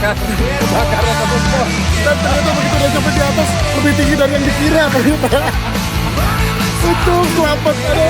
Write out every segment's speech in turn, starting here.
kebakaran teman-teman. Dan ternyata begitu udah sampai di atas lebih tinggi dari yang dikira ternyata. Untung selamat ada.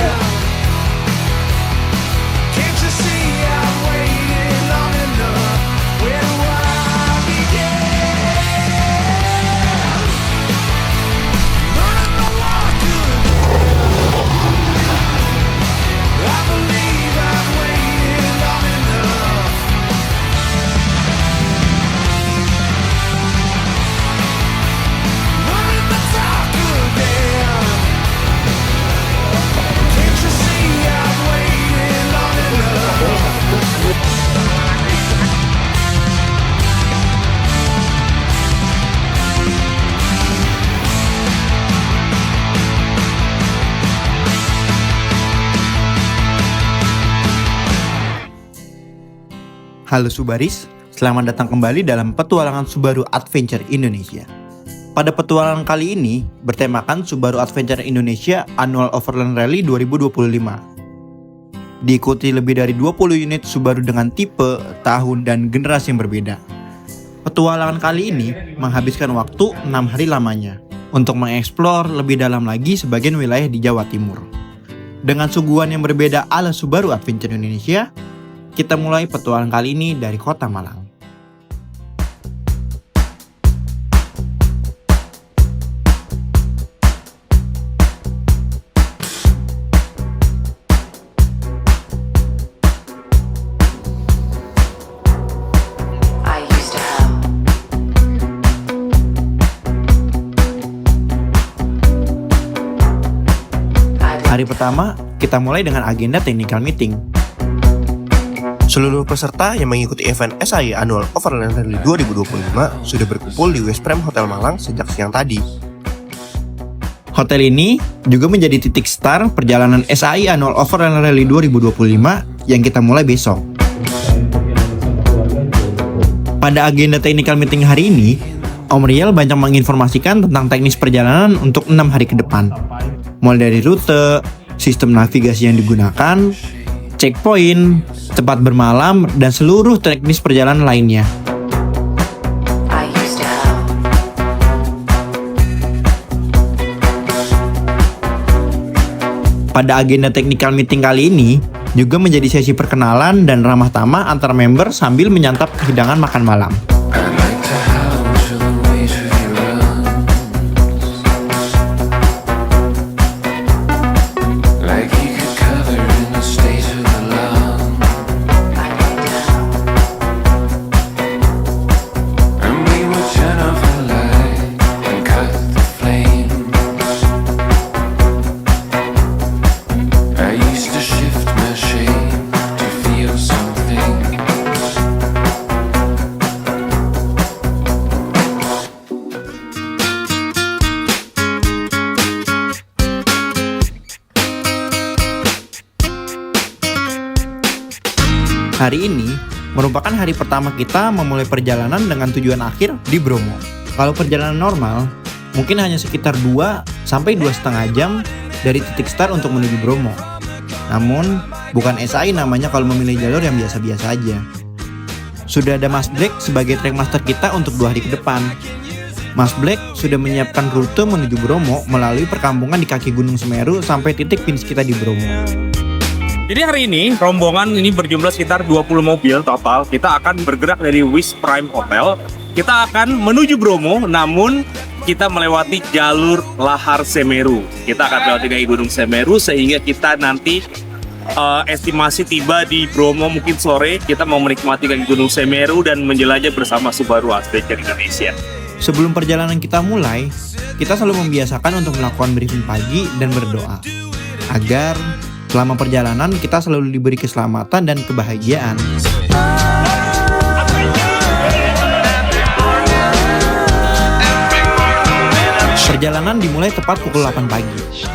Halo Subaris, selamat datang kembali dalam petualangan Subaru Adventure Indonesia. Pada petualangan kali ini bertemakan Subaru Adventure Indonesia Annual Overland Rally 2025. Diikuti lebih dari 20 unit Subaru dengan tipe, tahun, dan generasi yang berbeda. Petualangan kali ini menghabiskan waktu 6 hari lamanya untuk mengeksplor lebih dalam lagi sebagian wilayah di Jawa Timur. Dengan suguhan yang berbeda ala Subaru Adventure Indonesia, kita mulai petualangan kali ini dari Kota Malang. Hari pertama, kita mulai dengan agenda technical meeting. Seluruh peserta yang mengikuti event SAI Annual Overland Rally 2025 sudah berkumpul di West Prem Hotel Malang sejak siang tadi. Hotel ini juga menjadi titik start perjalanan SAI Annual Overland Rally 2025 yang kita mulai besok. Pada agenda technical meeting hari ini, Om Riel banyak menginformasikan tentang teknis perjalanan untuk 6 hari ke depan. Mulai dari rute, sistem navigasi yang digunakan, checkpoint, tempat bermalam, dan seluruh teknis perjalanan lainnya. Pada agenda technical meeting kali ini, juga menjadi sesi perkenalan dan ramah tamah antar member sambil menyantap hidangan makan malam. Hari ini merupakan hari pertama kita memulai perjalanan dengan tujuan akhir di Bromo. Kalau perjalanan normal, mungkin hanya sekitar 2-2,5 jam dari titik start untuk menuju Bromo. Namun, bukan SAI namanya kalau memilih jalur yang biasa-biasa aja. Sudah ada Mas Black sebagai track master kita untuk 2 hari ke depan. Mas Black sudah menyiapkan rute menuju Bromo melalui perkampungan di kaki Gunung Semeru sampai titik finish kita di Bromo. Jadi hari ini rombongan ini berjumlah sekitar 20 mobil total. Kita akan bergerak dari West Prime Hotel. Kita akan menuju Bromo, namun kita melewati jalur Lahar Semeru. Kita akan melewati dari Gunung Semeru sehingga kita nanti estimasi tiba di Bromo mungkin sore. Kita mau menikmati kaki Gunung Semeru dan menjelajah bersama Subaru Adventure Indonesia. Sebelum perjalanan kita mulai, kita selalu membiasakan untuk melakukan briefing pagi dan berdoa agar selama perjalanan kita selalu diberi keselamatan dan kebahagiaan. Perjalanan dimulai tepat pukul 8 pagi.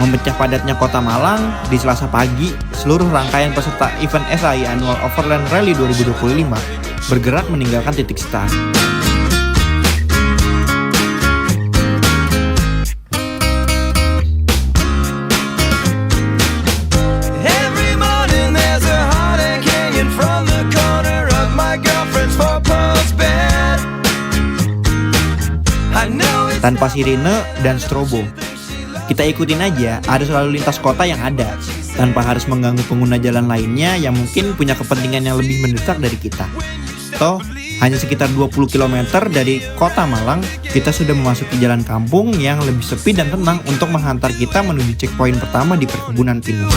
Memecah padatnya kota Malang, di Selasa pagi, seluruh rangkaian peserta event SAI Annual Overland Rally 2025 bergerak meninggalkan titik start. From the corner of my girlfriend's 4-post bed. tanpa sirine dan strobo. Kita ikutin aja arus lalu lintas kota yang ada, tanpa harus mengganggu pengguna jalan lainnya yang mungkin punya kepentingan yang lebih mendesak dari kita. Toh, hanya sekitar 20 km dari kota Malang, kita sudah memasuki jalan kampung yang lebih sepi dan tenang untuk menghantar kita menuju checkpoint pertama di perkebunan pinus.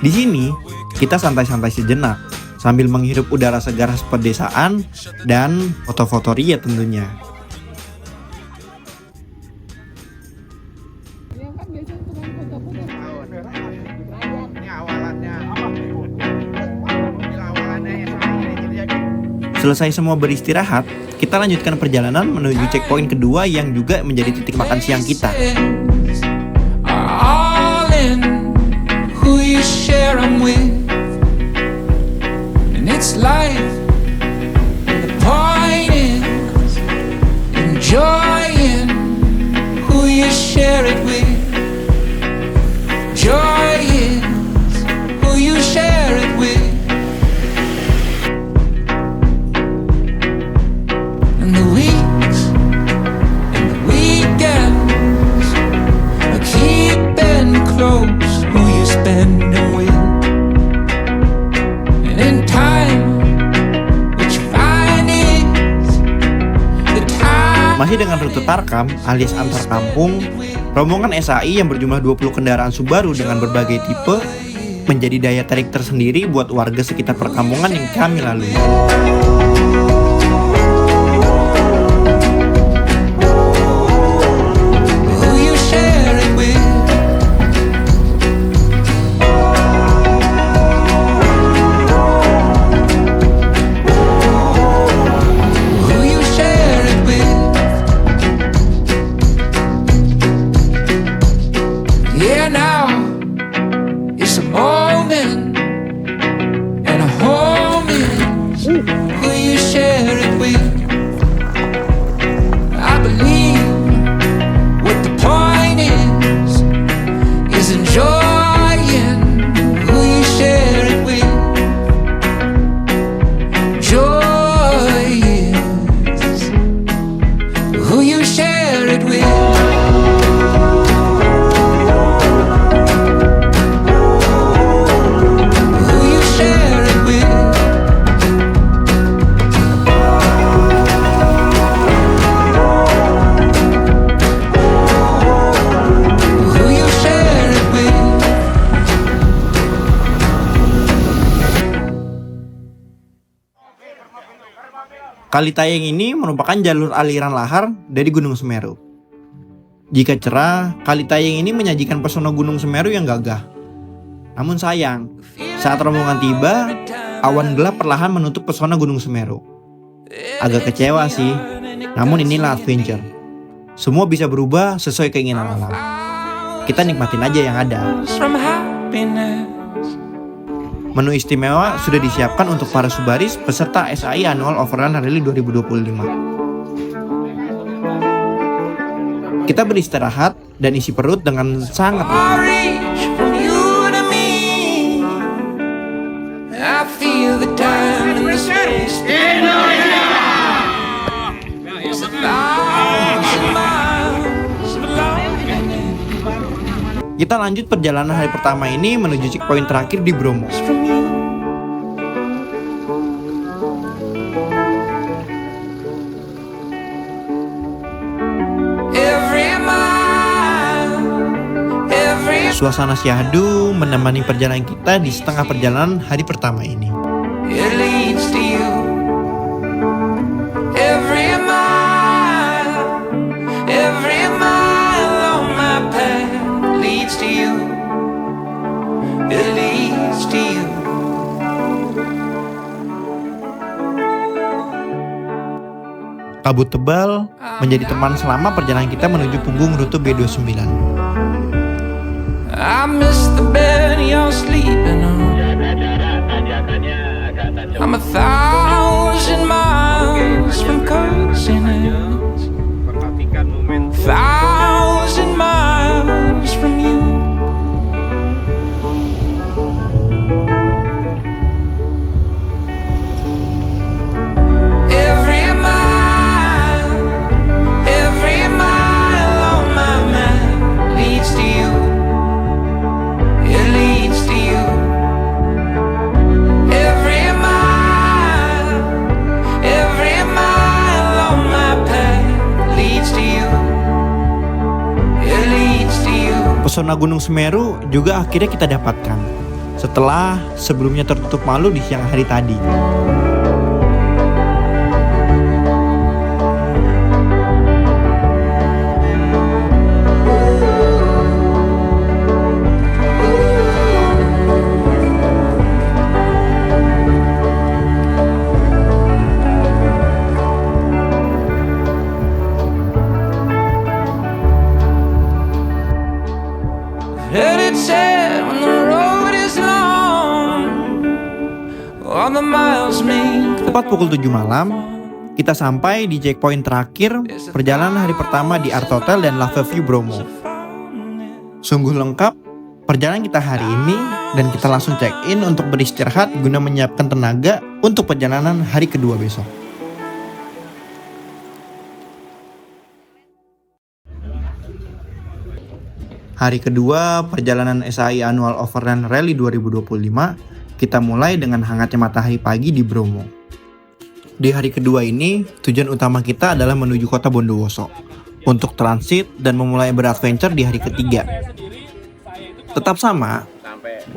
Di sini, kita santai-santai sejenak sambil menghirup udara segar pedesaan dan foto-foto ria tentunya. Selesai semua beristirahat, kita lanjutkan perjalanan menuju checkpoint kedua yang juga menjadi titik makan siang kita. Who you share them with, and it's life. And the point is enjoying who you share it with. Joy is who you share it with. And the weeks and the weekends are keeping close. Masih dengan rute Tarkam alias antar kampung, rombongan SAI yang berjumlah 20 kendaraan Subaru dengan berbagai tipe menjadi daya tarik tersendiri buat warga sekitar perkampungan yang kami lalui. Kali Tayeng ini merupakan jalur aliran lahar dari Gunung Semeru. Jika cerah, Kali Tayeng ini menyajikan pesona Gunung Semeru yang gagah. Namun sayang, saat rombongan tiba, awan gelap perlahan menutup pesona Gunung Semeru. Agak kecewa sih, namun inilah adventure. Semua bisa berubah sesuai keinginan alam. Kita nikmatin aja yang ada. Menu istimewa sudah disiapkan untuk para Subaris peserta SAI Annual Overland Rally 2025. Kita beristirahat dan isi perut dengan sangat Kita lanjut perjalanan hari pertama ini menuju checkpoint terakhir di Bromo. Suasana syahdu menemani perjalanan kita di setengah perjalanan hari pertama ini. It leads to you. Every mile on my path leads to you. It leads to you. Kabut tebal menjadi teman selama perjalanan kita menuju punggung rute B29. I miss the bed you're sleeping on. I'm 1,000 miles from cursing it. 1,000 miles from you. Every mile on my map leads to you. It leads to you. Every mile on my path leads to you. It leads to you. Pesona Gunung Semeru juga akhirnya kita dapatkan setelah sebelumnya tertutup malu di siang hari tadi. Heard it said when the road is long, all the miles make the Tepat pukul 7 malam, kita sampai di checkpoint terakhir perjalanan hari pertama di Art Hotel dan Lava View Bromo. Sungguh lengkap perjalanan kita hari ini dan kita langsung check-in untuk beristirahat guna menyiapkan tenaga untuk perjalanan hari kedua besok. Hari kedua perjalanan SAI Annual Overland Rally 2025, kita mulai dengan hangatnya matahari pagi di Bromo. Di hari kedua ini, tujuan utama kita adalah menuju kota Bondowoso untuk transit dan memulai beradventure di hari ketiga. Tetap sama,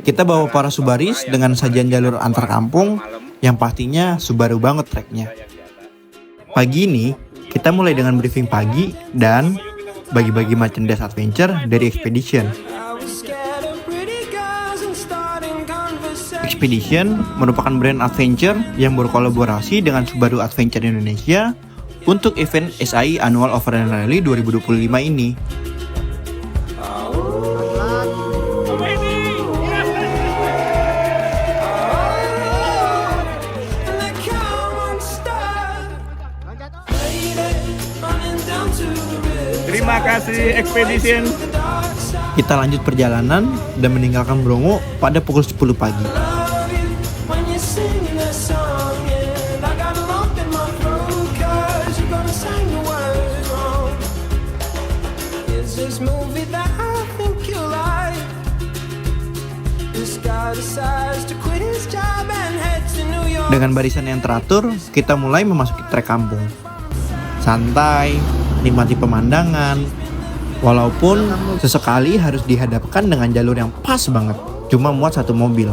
kita bawa para Subaris dengan sajian jalur antar kampung yang pastinya Subaru banget treknya. Pagi ini, kita mulai dengan briefing pagi dan bagi-bagi merchandise adventure dari Expedition. Expedition merupakan brand adventure yang berkolaborasi dengan Subaru Adventure Indonesia untuk event SAI Annual Overland Rally 2025 ini. Terima kasih Expedition. Kita lanjut perjalanan dan meninggalkan Bromo pada pukul 10 pagi. Dengan barisan yang teratur, kita mulai memasuki trek kampung. Santai, nikmati pemandangan, walaupun sesekali harus dihadapkan dengan jalur yang pas banget, cuma muat satu mobil.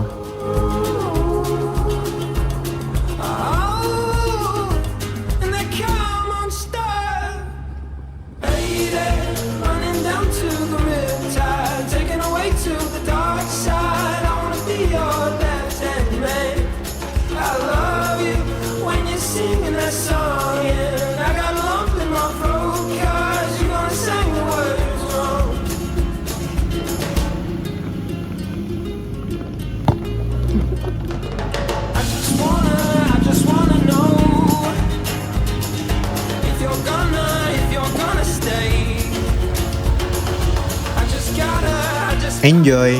Enjoy,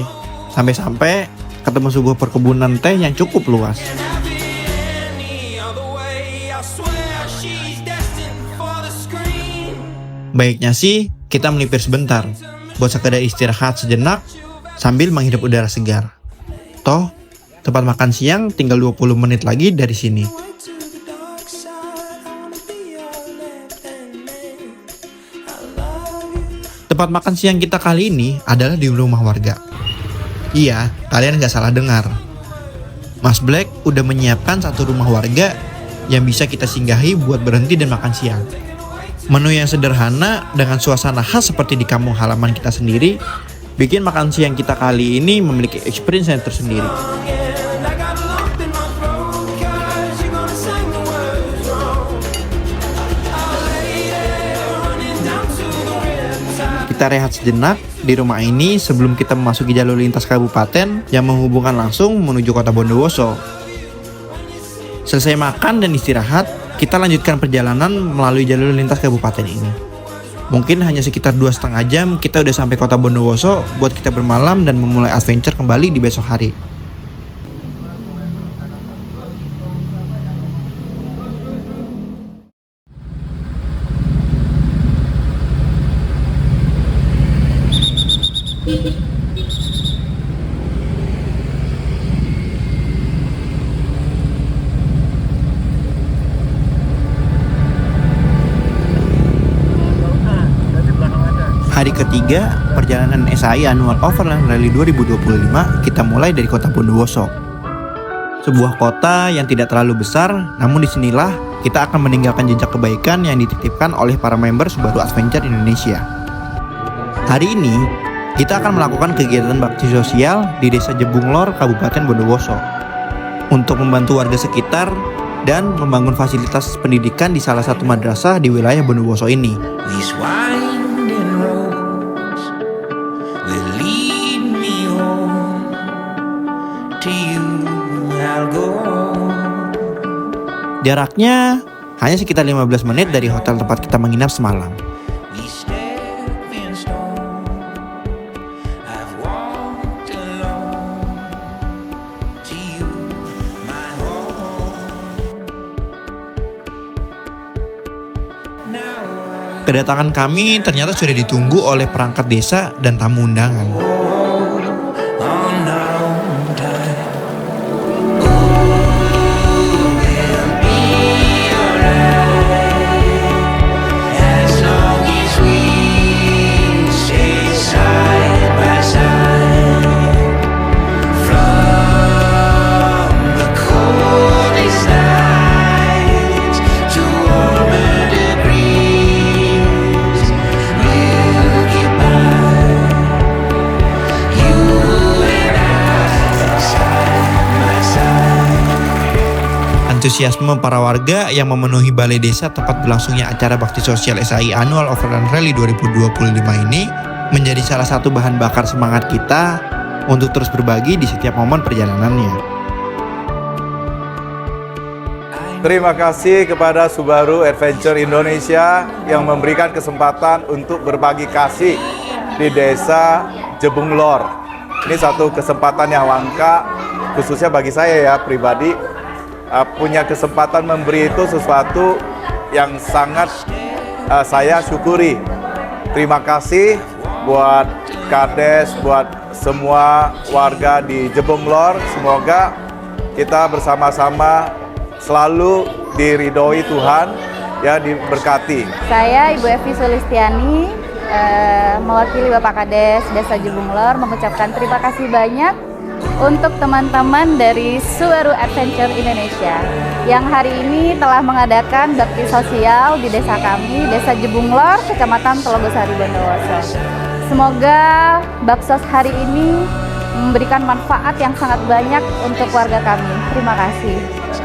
sampai-sampai ketemu sebuah perkebunan teh yang cukup luas. Baiknya sih kita melipir sebentar, buat sekedar istirahat sejenak sambil menghirup udara segar. Toh, tempat makan siang tinggal 20 menit lagi dari sini. Tempat makan siang kita kali ini adalah di rumah warga. Iya, kalian gak salah dengar. Mas Black udah menyiapkan satu rumah warga yang bisa kita singgahi buat berhenti dan makan siang. Menu yang sederhana dengan suasana khas seperti di kampung halaman kita sendiri, bikin makan siang kita kali ini memiliki experience yang tersendiri. Kita rehat sejenak di rumah ini sebelum kita memasuki jalur lintas kabupaten yang menghubungkan langsung menuju kota Bondowoso. Selesai makan dan istirahat, kita lanjutkan perjalanan melalui jalur lintas kabupaten ini. Mungkin hanya sekitar 2,5 jam kita udah sampai kota Bondowoso buat kita bermalam dan memulai adventure kembali di besok hari. Hari ketiga perjalanan SAI Annual Overland Rally 2025 kita mulai dari kota Bondowoso. Sebuah kota yang tidak terlalu besar, namun disinilah kita akan meninggalkan jejak kebaikan yang dititipkan oleh para member Subaru Adventure Indonesia. Hari ini kita akan melakukan kegiatan bakti sosial di Desa Jebunglor, Kabupaten Bondowoso untuk membantu warga sekitar dan membangun fasilitas pendidikan di salah satu madrasah di wilayah Bondowoso ini. These winding roads will lead me home. To you I'll go. Jaraknya hanya sekitar 15 menit dari hotel tempat kita menginap semalam. We step in stone. I've walked alone. To you my home. Now Kedatangan kami ternyata sudah ditunggu oleh perangkat desa dan tamu undangan. on our own time. As long as we stay side by side, from the coldest nights to warmer degrees, we'll get by. You and I side by side. Antusiasme para warga yang memenuhi balai desa tempat berlangsungnya acara bakti sosial SAI Annual Overland Rally 2025 ini menjadi salah satu bahan bakar semangat kita untuk terus berbagi di setiap momen perjalanannya. Terima kasih kepada Subaru Adventure Indonesia yang memberikan kesempatan untuk berbagi kasih di Desa Jebunglor. Ini satu kesempatan yang langka, khususnya bagi saya ya pribadi. Punya kesempatan memberi itu sesuatu yang sangat saya syukuri. Terima kasih buat Kades, buat semua warga di Jebunglor. Semoga kita bersama-sama selalu diridhoi Tuhan, ya diberkati. Saya Ibu Evi Sulistiani, mewakili Bapak Kades Desa Jebunglor mengucapkan terima kasih banyak untuk teman-teman dari Subaru Adventure Indonesia yang hari ini telah mengadakan bakti sosial di desa kami, Desa Jebunglor, Kecamatan Telogosari, Bondowoso. Semoga baksos hari ini memberikan manfaat yang sangat banyak untuk warga kami. Terima kasih.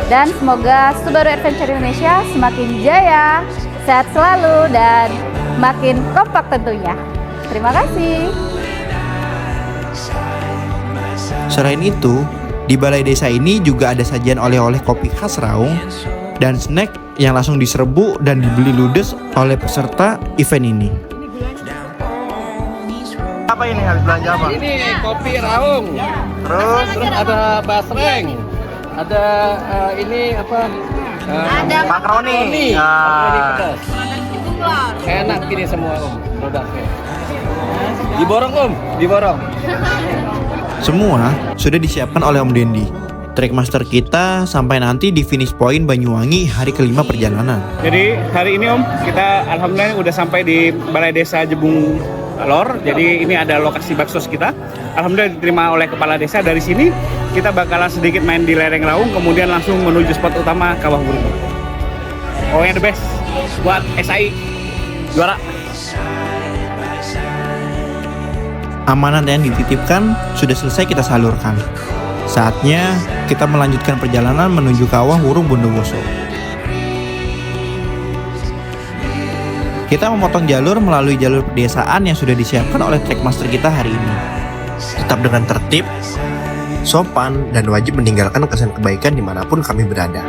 Dan semoga Subaru Adventure Indonesia semakin jaya, sehat selalu, dan makin kompak tentunya. Terima kasih. Selain itu, di balai desa ini juga ada sajian oleh-oleh kopi khas Raung dan snack yang langsung diserbu dan dibeli ludes oleh peserta event ini. Apa ini habis belanja apa? Ini kopi Raung. Terus Ada basreng. Ada ini apa? makaroni. Makaroni Nah. pedas. Enak ini semua produknya. Diborong Om, diborong. Semua sudah disiapkan oleh Om Dendi. Trackmaster kita sampai nanti di finish point Banyuwangi hari kelima perjalanan. Jadi hari ini Om, kita alhamdulillah udah sampai di Balai Desa Jebung Lor. Jadi ini ada lokasi baksos kita. Alhamdulillah diterima oleh kepala desa. Dari sini kita bakalan sedikit main di lereng Raung, kemudian langsung menuju spot utama Kawah Burung. Pokoknya the best buat SAI juara. Amanat yang dititipkan sudah selesai kita salurkan. Saatnya kita melanjutkan perjalanan menuju Kawah Wurung Bondowoso. Kita memotong jalur melalui jalur pedesaan yang sudah disiapkan oleh trackmaster kita hari ini. Tetap dengan tertib, sopan, dan wajib meninggalkan kesan kebaikan dimanapun kami berada.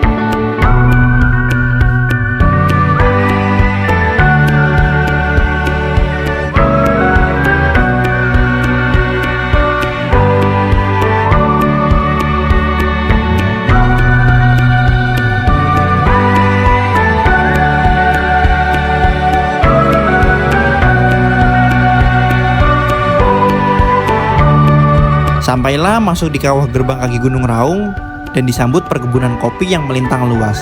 Sampailah masuk di kawah gerbang kaki Gunung Raung dan disambut perkebunan kopi yang melintang luas.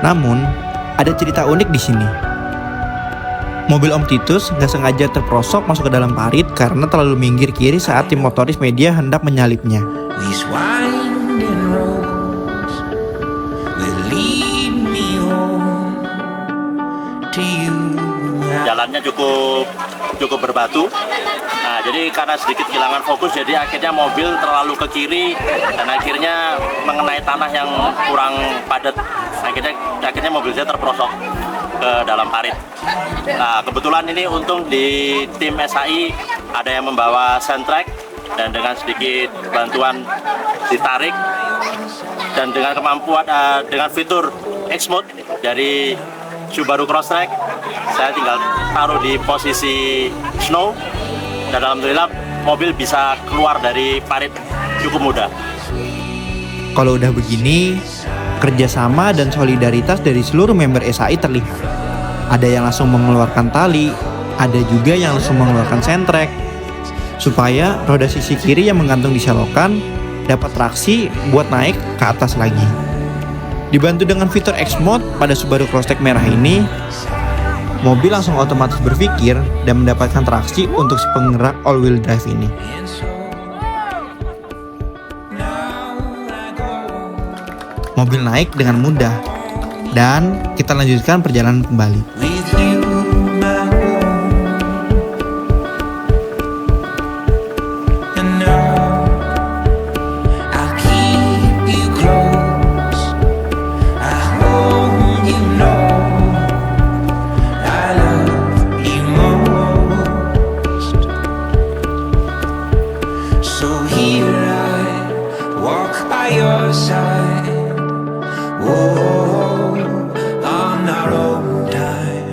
Namun, ada cerita unik di sini. Mobil Om Titus nggak sengaja terperosok masuk ke dalam parit karena terlalu minggir kiri saat tim motoris media hendak menyalipnya. These winding roads will lead me home to you. Jalannya cukup berbatu. Nah, jadi karena sedikit kehilangan fokus, jadi akhirnya mobil terlalu ke kiri dan akhirnya mengenai tanah yang kurang padat. Akhirnya mobil saya terperosok ke dalam parit. Nah, kebetulan ini untung di tim SAI ada yang membawa soundtrack dan dengan sedikit bantuan ditarik dan dengan kemampuan dengan fitur X-Mode dari Subaru Crosstrek, saya tinggal taruh di posisi snow dan alhamdulillah mobil bisa keluar dari parit cukup mudah. Kalau udah begini, kerjasama dan solidaritas dari seluruh member SAI terlihat. Ada yang langsung mengeluarkan tali, ada juga yang langsung mengeluarkan sentrek, supaya roda sisi kiri yang menggantung di selokan dapat traksi buat naik ke atas lagi. Dibantu dengan fitur X-Mode pada Subaru Crosstrek merah ini, mobil langsung otomatis berpikir dan mendapatkan traksi untuk si penggerak all-wheel drive ini. Mobil naik dengan mudah dan kita lanjutkan perjalanan kembali. With you, my home. And now I'll keep you close. I hope you know I love you most. So here I walk by your side. Whoa, on our own time.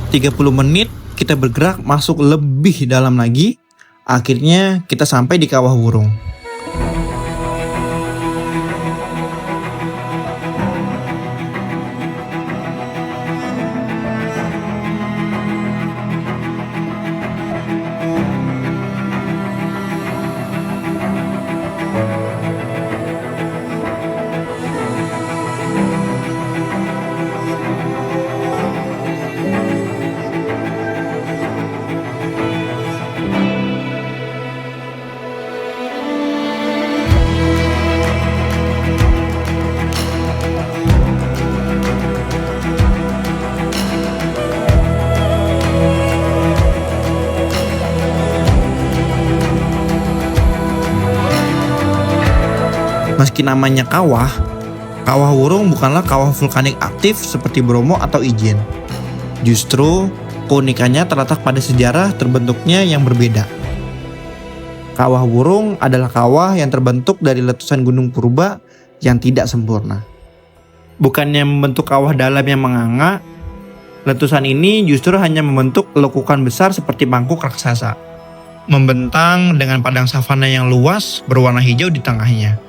30 menit kita bergerak masuk lebih dalam lagi. Akhirnya kita sampai di Kawah Wurung. Meski namanya kawah, Kawah Wurung bukanlah kawah vulkanik aktif seperti Bromo atau Ijen. Justru, keunikannya terletak pada sejarah terbentuknya yang berbeda. Kawah Wurung adalah kawah yang terbentuk dari letusan gunung purba yang tidak sempurna. Bukannya membentuk kawah dalam yang menganga, letusan ini justru hanya membentuk lekukan besar seperti mangkuk raksasa, membentang dengan padang savana yang luas berwarna hijau di tengahnya.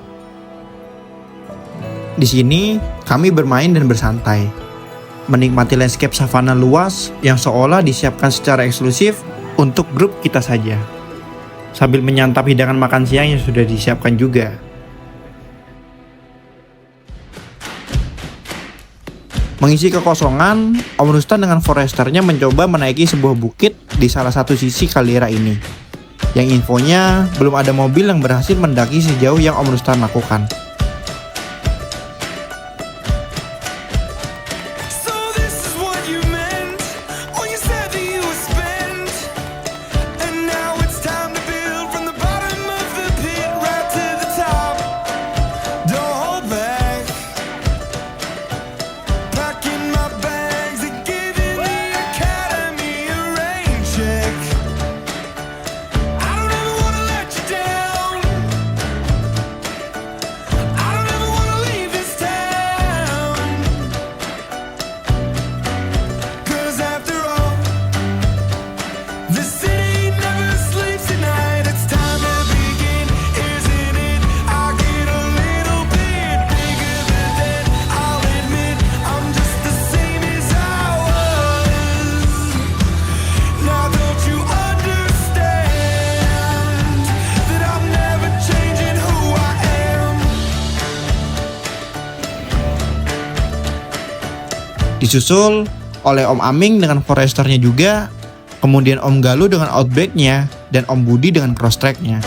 Di sini, kami bermain dan bersantai, menikmati landscape savana luas yang seolah disiapkan secara eksklusif untuk grup kita saja, sambil menyantap hidangan makan siang yang sudah disiapkan juga. Mengisi kekosongan, Om Rustan dengan foresternya mencoba menaiki sebuah bukit di salah satu sisi kaldera ini, yang infonya belum ada mobil yang berhasil mendaki sejauh yang Om Rustan lakukan. Disusul oleh Om Aming dengan foresternya juga, kemudian Om Galuh dengan outbacknya, dan Om Budi dengan cross tracknya.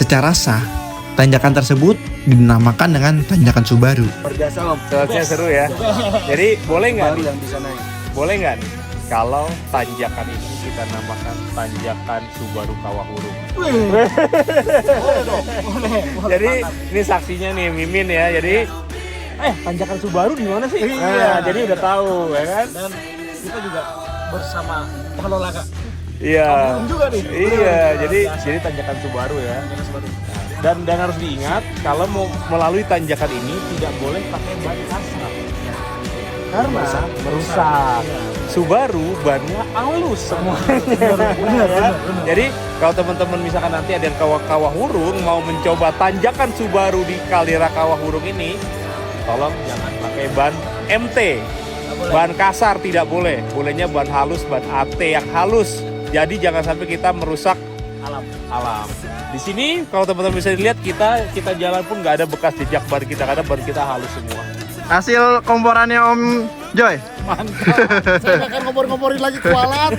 Secara sah, tanjakan tersebut dinamakan dengan tanjakan Subaru. Berjasa Om, soalnya seru ya. Jadi boleh nggak nih yang bisa naik? Boleh nggak nih kalau tanjakan ini kita namakan tanjakan Subaru Kawah Wurung? Boleh dong, boleh. Jadi ini saksinya nih Mimin ya. Jadi tanjakan Subaru di mana sih? Iya. Nah, jadi udah tahu ya kan? Dan kita juga bersama pengelola Iya. juga nih. Iya, jadi tanjakan Subaru ya. Dan harus diingat kalau mau melalui tanjakan ini tidak boleh pakai ban kasar karena merusak. Subaru bannya halus semuanya. Jadi kalau teman-teman misalkan nanti ada yang Kawah Hurung mau mencoba tanjakan Subaru di Kaldera Kawah Hurung ini, tolong jangan pakai ban MT. Ban kasar tidak boleh. Bolehnya ban halus, ban AT yang halus. Jadi jangan sampai kita merusak alam. Di sini kalau teman-teman bisa dilihat kita jalan pun nggak ada bekas jejak ban kita karena ban kita halus semua. Hasil komporannya Om Joy. Mantap. Saya nggak akan ngompor-ngomporin lagi kualat.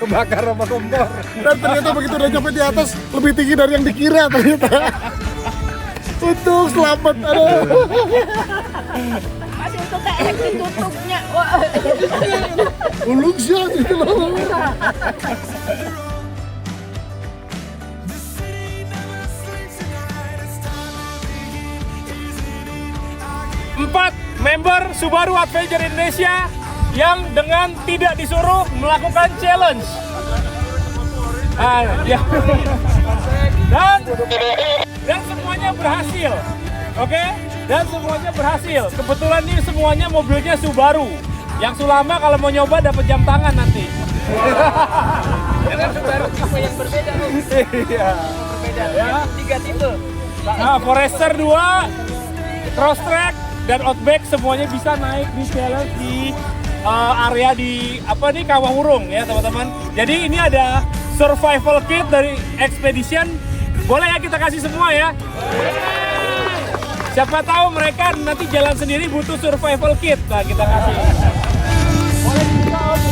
Kebakar sama kompor. Dan ternyata begitu udah nyampe di atas lebih tinggi dari yang dikira ternyata. Untung selamat. Aduh. Masih untuk kayak ditutupnya. Ulung sih gitu loh. 4 member Subaru Adventure Indonesia yang dengan tidak disuruh melakukan challenge. Dan semuanya berhasil. Oke? Dan semuanya berhasil. Kebetulan ini semuanya mobilnya Subaru. Yang Sulama kalau mau nyoba dapat jam tangan nanti. Dengan Subaru tipe yang berbeda nih. Iya. Berbeda ya. 3 tipe. Forester 2, Crosstrek dan Outback semuanya bisa naik di challenge di area di Kawah Hurung ya teman-teman. Jadi ini ada survival kit dari Expedition. Boleh ya kita kasih semua ya. Siapa tahu mereka nanti jalan sendiri butuh survival kit. Nah kita kasih. Boleh juga Om.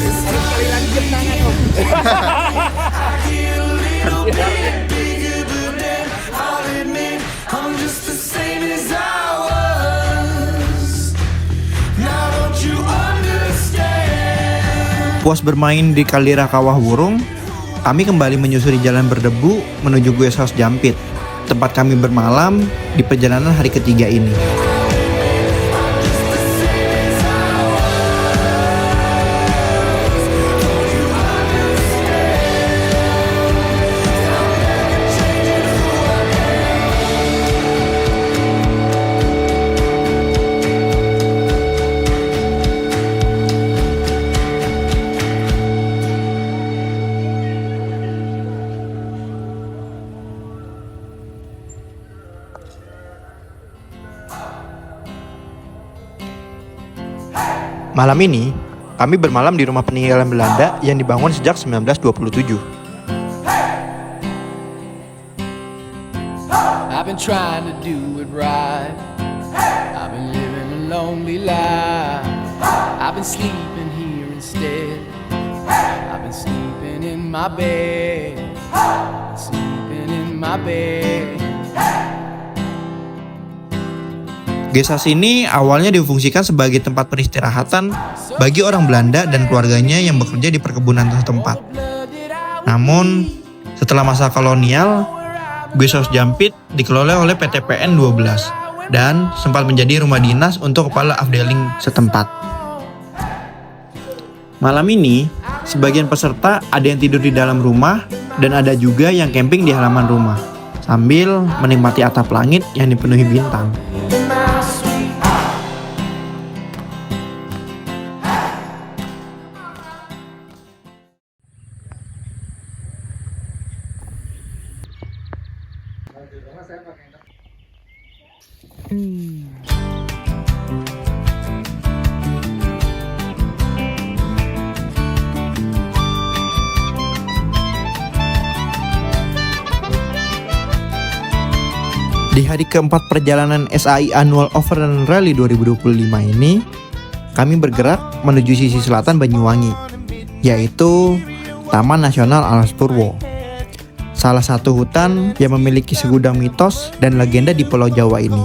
Sekali lagi jam tangan Om. Puas bermain di Kaldera Kawah Hurung, kami kembali menyusuri jalan berdebu menuju Guest House Jampit, tempat kami bermalam di perjalanan hari ketiga ini. Malam ini, kami bermalam di rumah peninggalan Belanda yang dibangun sejak 1927. I've been trying to do it right. I've been living a lonely life. I've been sleeping here instead. I've been sleeping in my bed. Sleeping in my bed. Guest House ini awalnya difungsikan sebagai tempat peristirahatan bagi orang Belanda dan keluarganya yang bekerja di perkebunan setempat. Namun, setelah masa kolonial, Guest House Jampit dikelola oleh PT PN 12 dan sempat menjadi rumah dinas untuk kepala afdeling setempat. Malam ini, sebagian peserta ada yang tidur di dalam rumah dan ada juga yang camping di halaman rumah sambil menikmati atap langit yang dipenuhi bintang. Di hari keempat perjalanan SAI Annual Overland Rally 2025 ini, kami bergerak menuju sisi selatan Banyuwangi, yaitu Taman Nasional Alas Purwo. Salah satu hutan yang memiliki segudang mitos dan legenda di Pulau Jawa ini.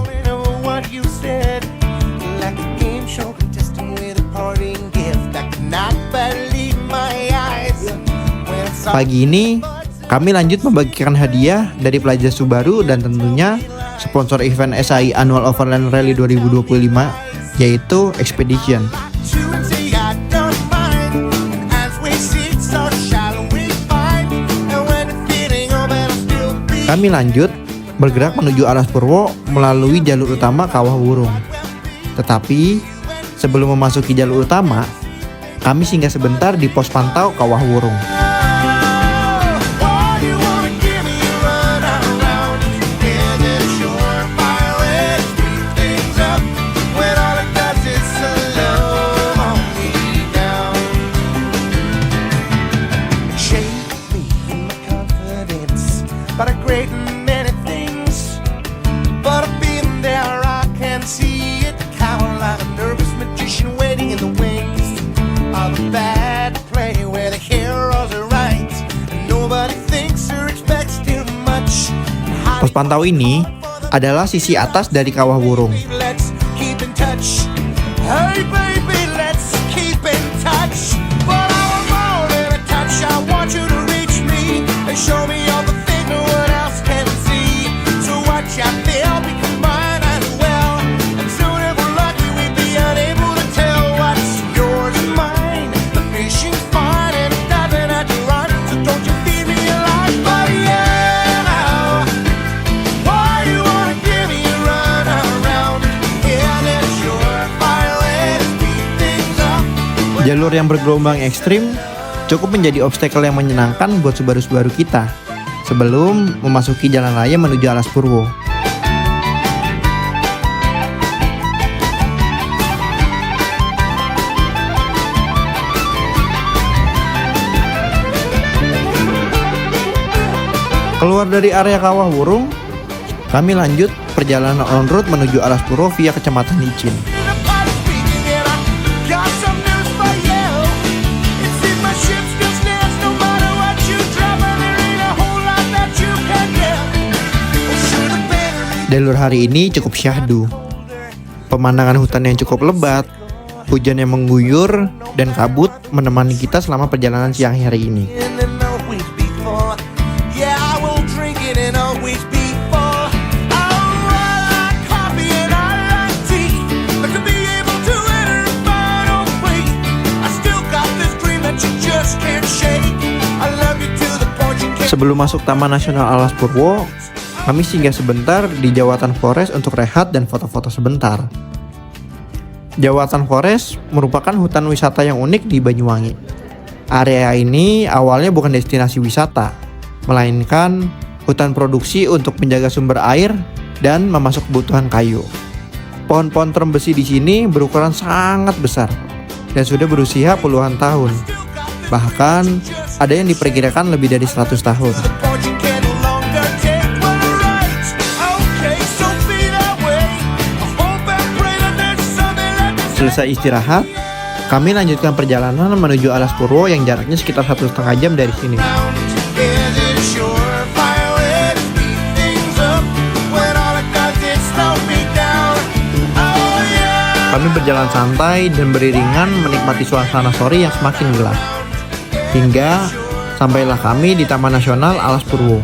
Pagi ini, kami lanjut membagikan hadiah dari pelajar Subaru dan tentunya sponsor event SAI Annual Overland Rally 2025, yaitu Expedition. Kami lanjut bergerak menuju Alas Purwo melalui jalur utama Kawah Wurung. Tetapi sebelum memasuki jalur utama, kami singgah sebentar di pos pantau Kawah Wurung. Pos pantau ini adalah sisi atas dari Kawah Wurung. Jalur yang bergelombang ekstrim cukup menjadi obstacle yang menyenangkan buat Subaru-Subaru kita sebelum memasuki jalan raya menuju Alas Purwo. Keluar dari area Kawah Wurung, kami lanjut perjalanan on-road menuju Alas Purwo via Kecamatan Licin. Jalur hari ini cukup syahdu. Pemandangan hutan yang cukup lebat, hujan yang mengguyur, dan kabut menemani kita selama perjalanan siang hari ini. Sebelum masuk Taman Nasional Alas Purwo, kami singgah sebentar di Jawatan Forest untuk rehat dan foto-foto sebentar. Jawatan Forest merupakan hutan wisata yang unik di Banyuwangi. Area ini awalnya bukan destinasi wisata, melainkan hutan produksi untuk menjaga sumber air dan memasok kebutuhan kayu. Pohon-pohon terembesi di sini berukuran sangat besar dan sudah berusia puluhan tahun. Bahkan ada yang diperkirakan lebih dari 100 tahun. Selesai istirahat, kami lanjutkan perjalanan menuju Alas Purwo yang jaraknya sekitar 1,5 jam dari sini. Kami berjalan santai dan beriringan menikmati suasana sore yang semakin gelap. Hingga sampailah kami di Taman Nasional Alas Purwo.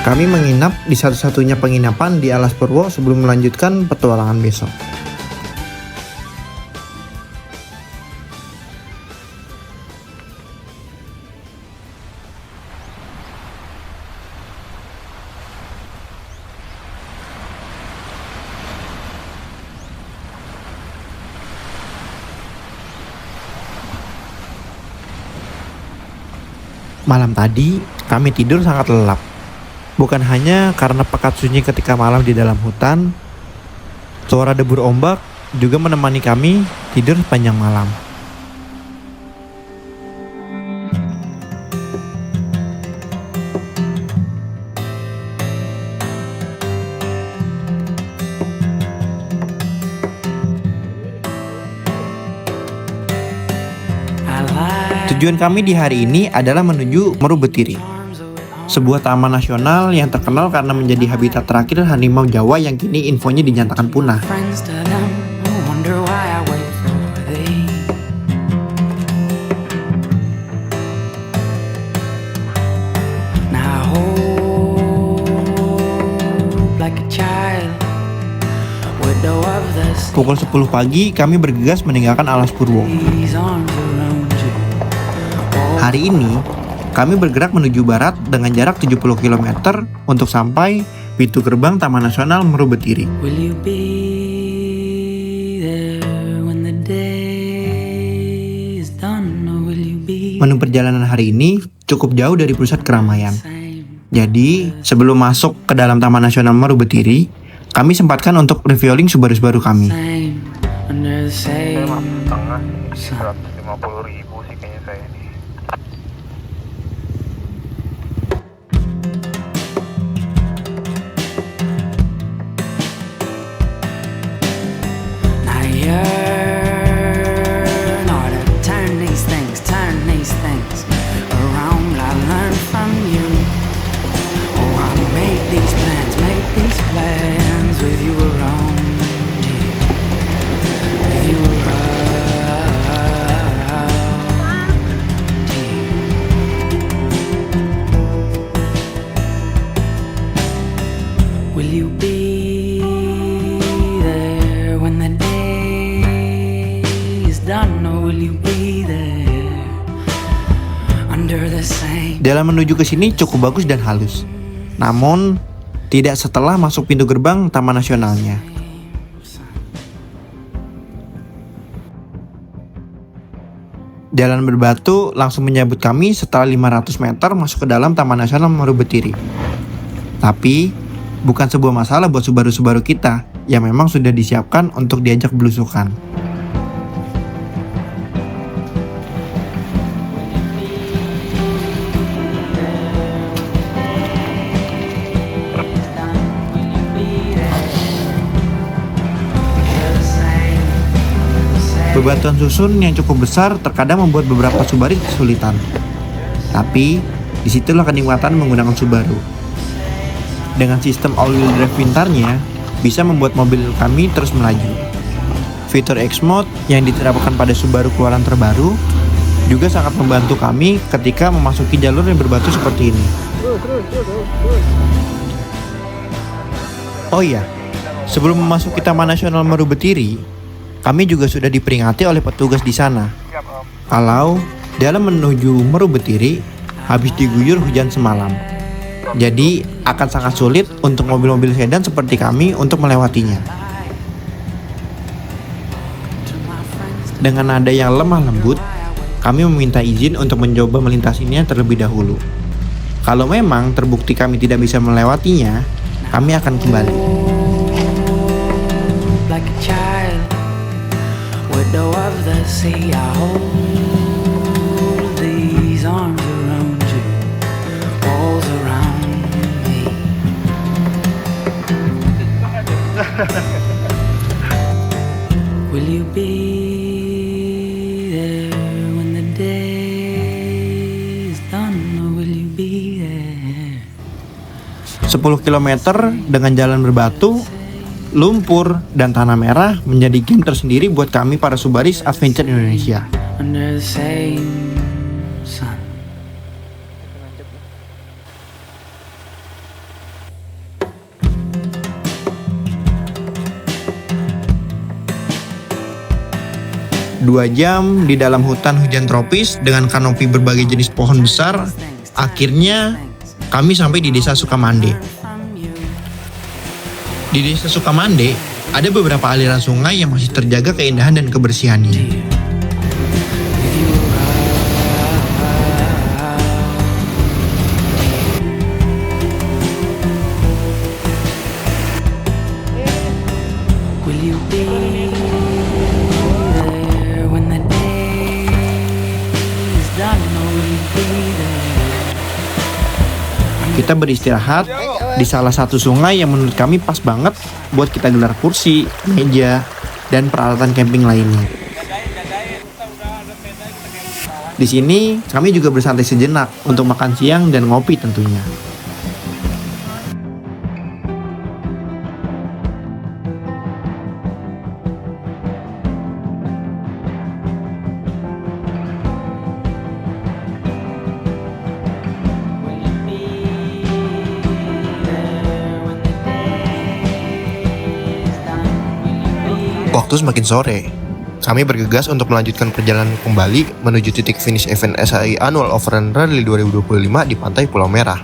Kami menginap di satu-satunya penginapan di Alas Purwo sebelum melanjutkan petualangan besok. Malam tadi, kami tidur sangat lelap. Bukan hanya karena pekat sunyi ketika malam di dalam hutan, suara debur ombak juga menemani kami tidur sepanjang malam. Tujuan kami di hari ini adalah menuju Meru Betiri. sebuah taman nasional yang terkenal karena menjadi habitat terakhir harimau Jawa yang kini infonya dinyatakan punah. Friends to them who wonder why I wait for thee. Now I hope like a child, widow of the sea. Pukul 10 pagi, kami bergegas meninggalkan Alas Purwo. These arms around you. Hari ini, kami bergerak menuju barat dengan jarak 70 km untuk sampai pintu gerbang Taman Nasional Meru Betiri. Will you be there when the day is done, or will you be Menu perjalanan hari ini cukup jauh dari pusat keramaian. same? Jadi, sebelum masuk ke dalam Taman Nasional Meru Betiri, kami sempatkan untuk refueling Subaru-Subaru kami. Same under the same Tengah sun. 150.000 sih kayaknya saya ini. Now you're not to turn these things around. I learn from you. Oh, I make these plans with you around. With you around. Will you be there when the day is done, or will you be there under the same? Jalan menuju ke sini cukup bagus dan halus. Namun, tidak setelah masuk pintu gerbang Taman Nasionalnya. Jalan berbatu langsung menyambut kami setelah 500 meter masuk ke dalam Taman Nasional Meru Betiri. Tapi, bukan sebuah masalah buat Subaru-Subaru kita yang memang sudah disiapkan untuk diajak belusukan. Bebatuan susun yang cukup besar terkadang membuat beberapa Subaru kesulitan. Tapi, disitulah kenikmatan menggunakan Subaru. Dengan sistem all-wheel drive pintarnya, bisa membuat mobil kami terus melaju. Fitur X-Mode yang diterapkan pada Subaru keluaran terbaru juga sangat membantu kami ketika memasuki jalur yang berbatu seperti ini. Oh iya, sebelum memasuki Taman Nasional Meru Betiri, kami juga sudah diperingati oleh petugas di sana kalau dalam menuju Meru Betiri habis diguyur hujan semalam. Jadi akan sangat sulit untuk mobil-mobil sedan seperti kami untuk melewatinya. Dengan nada yang lemah lembut, kami meminta izin untuk mencoba melintasinya terlebih dahulu. Kalau memang terbukti kami tidak bisa melewatinya, kami akan kembali. Like a child, widow of the sea, I hold these arms around you, walls around me. Will you be there when the day is done, or will you be there? 10 km dengan jalan berbatu, lumpur, dan tanah merah menjadi game tersendiri buat kami para Subaris Adventure Indonesia. Under the same sun. Dua jam di dalam hutan hujan tropis dengan kanopi berbagai jenis pohon besar, akhirnya kami sampai di Desa Sukamande. Di Desa Sukamande, ada beberapa aliran sungai yang masih terjaga keindahan dan kebersihannya. Will you be there when the day is done, or will you be there? Kita beristirahat di salah satu sungai yang menurut kami pas banget buat kita gelar kursi, meja, dan peralatan camping lainnya. Di sini kami juga bersantai sejenak untuk makan siang dan ngopi tentunya. Waktu semakin sore, kami bergegas untuk melanjutkan perjalanan kembali menuju titik finish event SAI Annual Overland Rally 2025 di Pantai Pulau Merah.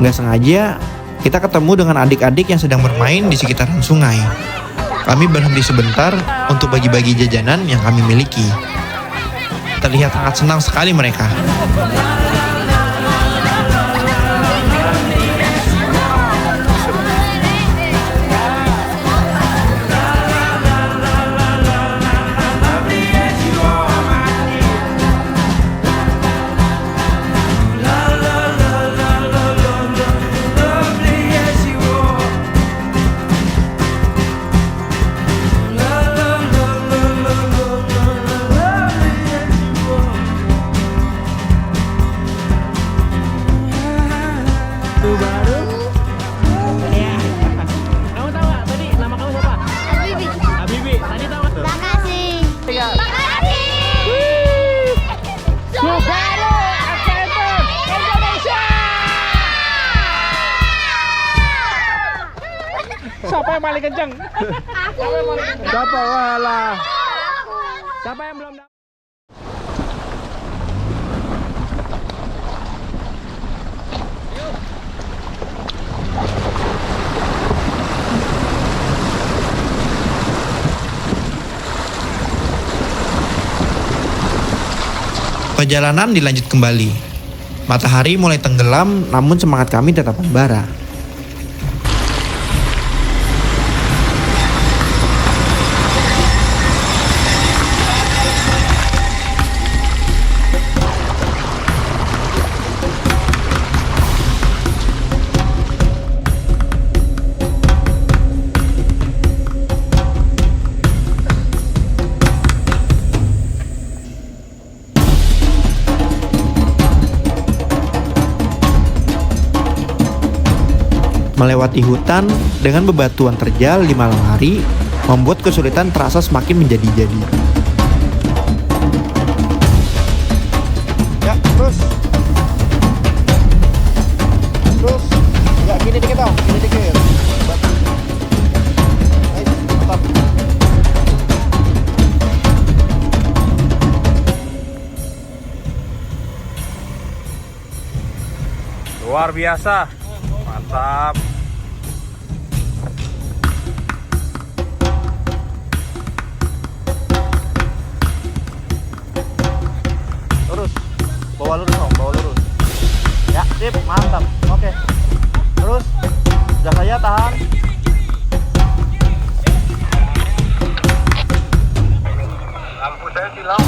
Nggak sengaja, kita ketemu dengan adik-adik yang sedang bermain di sekitaran sungai. Kami berhenti sebentar untuk bagi-bagi jajanan yang kami miliki. Terlihat sangat senang sekali mereka. Siapa yang paling kenceng? Siapa walah? Siapa yang belum dapat? Perjalanan dilanjut kembali. Matahari mulai tenggelam, namun semangat kami tetap membara. Melewati hutan dengan bebatuan terjal di malam hari membuat kesulitan terasa semakin menjadi-jadi. Ya, terus. Ya, gini dikit dong, gini dikit. Ayo, tetap. Luar biasa. Mantap. Lurus. Bawa lurus dong, bawa lurus. Ya, sip, mantap. Oke. Terus, sudah saya tahan. Lampu saya silau.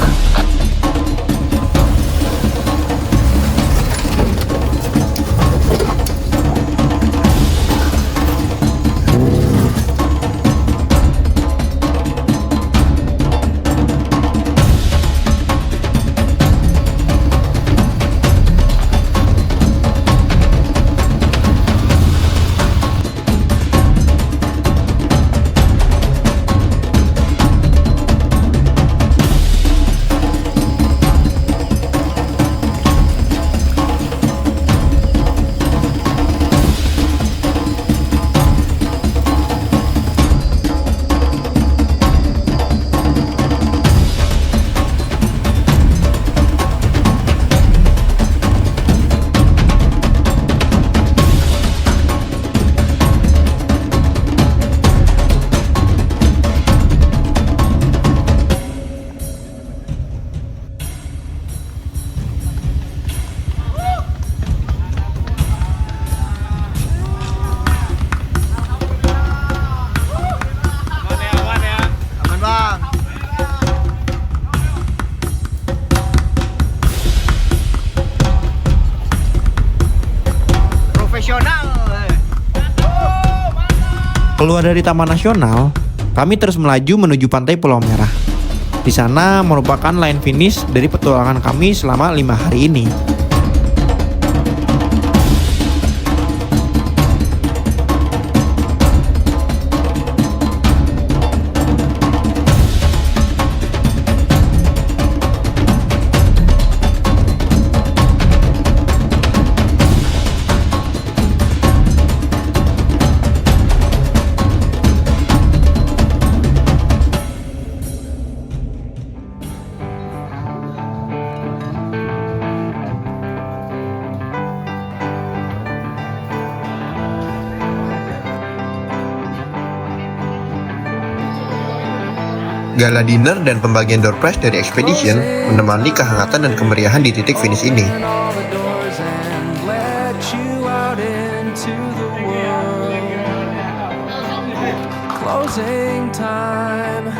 nasional. Keluar dari Taman Nasional, kami terus melaju menuju pantai Pulau Merah. Di sana merupakan line finish dari petualangan kami selama 5 hari ini. Gala dinner dan pembagian door prize dari Expedition menemani kehangatan dan kemeriahan di titik finish ini. Closing time,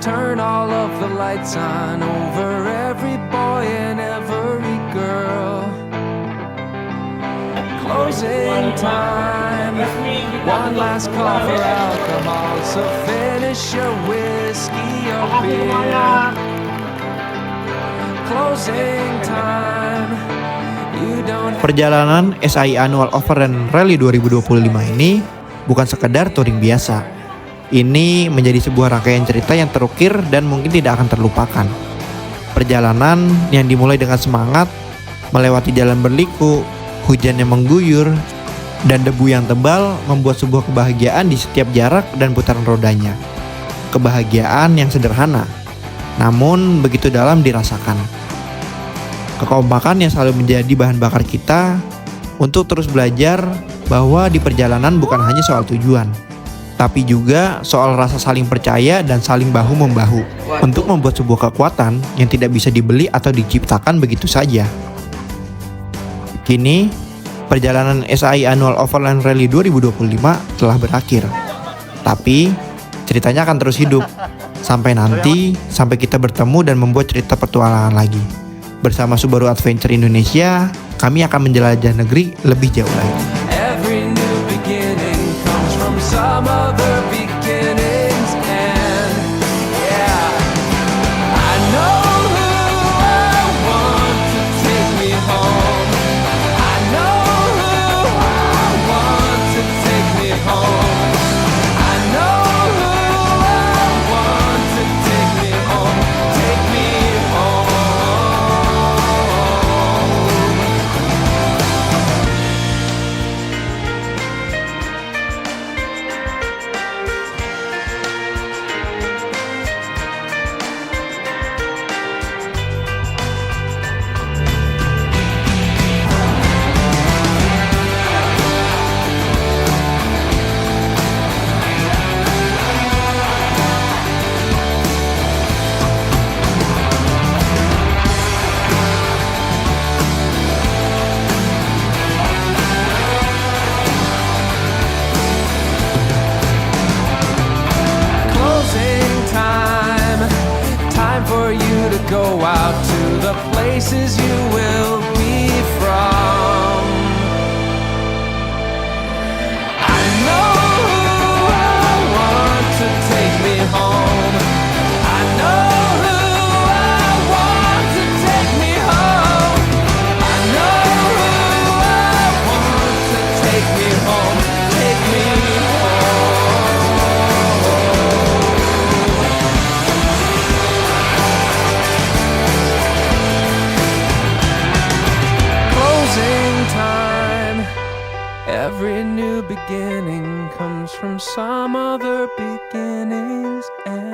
turn all of the lights on over every boy and every girl. Closing time, one last call for alcohol, so finish your whiskey or beer. Closing time, you don't. Perjalanan SAI Annual Overland Rally 2025 ini bukan sekedar touring biasa. Ini menjadi sebuah rangkaian cerita yang terukir dan mungkin tidak akan terlupakan. Perjalanan yang dimulai dengan semangat, melewati jalan berliku, hujan yang mengguyur, dan debu yang tebal membuat sebuah kebahagiaan di setiap jarak dan putaran rodanya. Kebahagiaan yang sederhana, namun begitu dalam dirasakan. Kekompakan yang selalu menjadi bahan bakar kita untuk terus belajar bahwa di perjalanan bukan hanya soal tujuan, tapi juga soal rasa saling percaya dan saling bahu-membahu untuk membuat sebuah kekuatan yang tidak bisa dibeli atau diciptakan begitu saja. Kini, perjalanan SAI Annual Overland Rally 2025 telah berakhir. Tapi, ceritanya akan terus hidup sampai kita bertemu dan membuat cerita petualangan lagi. Bersama Subaru Adventure Indonesia, kami akan menjelajah negeri lebih jauh lagi. Some other beginnings, and yeah, I know who I want to take me home. I know who I want to take me home. I know who I want to take me home. Take me home. For you to go out to the places you will be from. I know who I want to take me home. I know who I want to take me home. I know who I want to take me home. Take me home. Every new beginning comes from some other beginning's end.